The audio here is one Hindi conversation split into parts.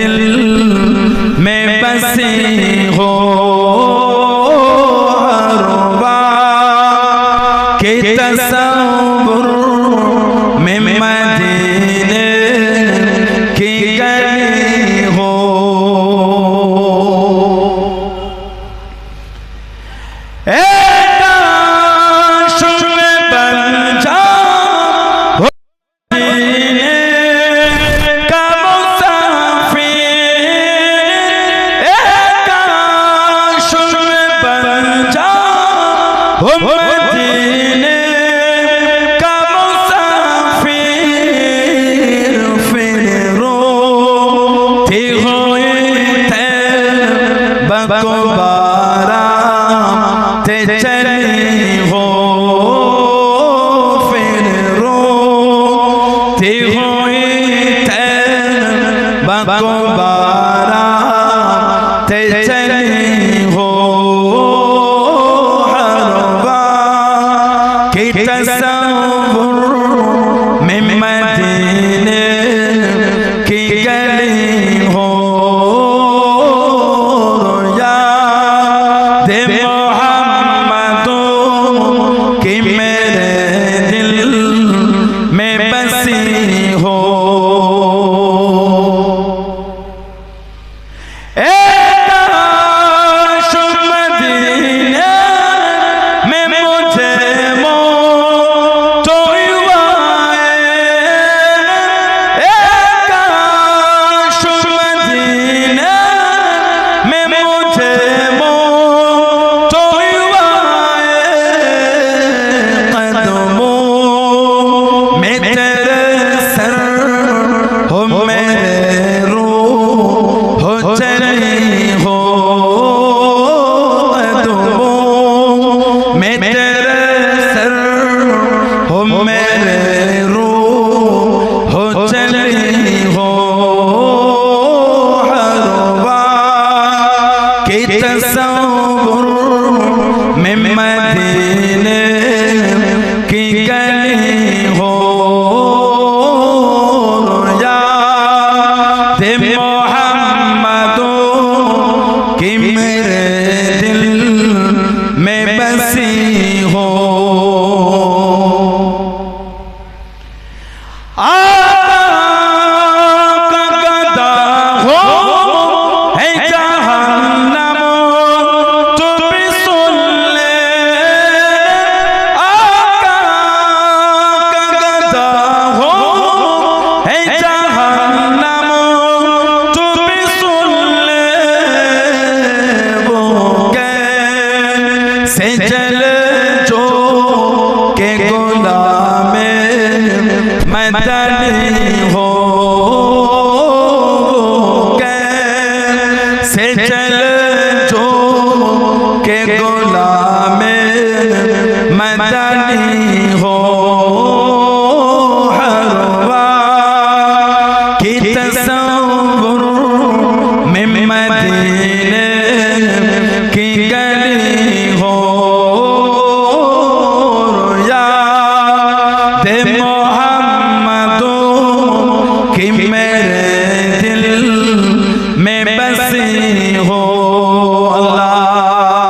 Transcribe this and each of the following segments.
दिल में बसी हो के तसव्वुर में मदीने की गली हो। मदीने का मुसाफिर फिर रोते हुए तैबा को बाराते चली हो, फिर रोते हुए तैबा को बाराते चली हो। तसव्वुर में मदीने की गली हो, याद मोहम्मद की मेरे दिल में बसी हो। तसव्वुर में मदीने की गली हो, याद मोहम्मद की मेरे दिल में बसी हो। चल जो के गुलामे मदनी हो, कैसे चल जो के गुलामे मदनी हो। हरवा की तसव्वुर में मदीने की गली हो, मोहम्मद की मेरे दिल में बसी हो। अल्लाहुम्मा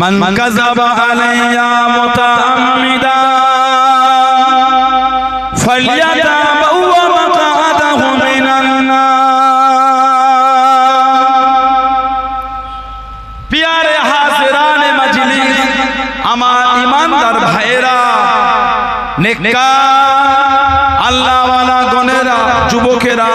মান কাযাবা আলাইয়া মুতাআম্মিদা ফালইয়াতাবাওয়া মাকআদাহু মিনান নার। প্যারে হাজিরানে মজলিস, আমার ঈমানদার ভাইরা, নেককার আল্লাহওয়ালা গণেরা, যুবকেরা,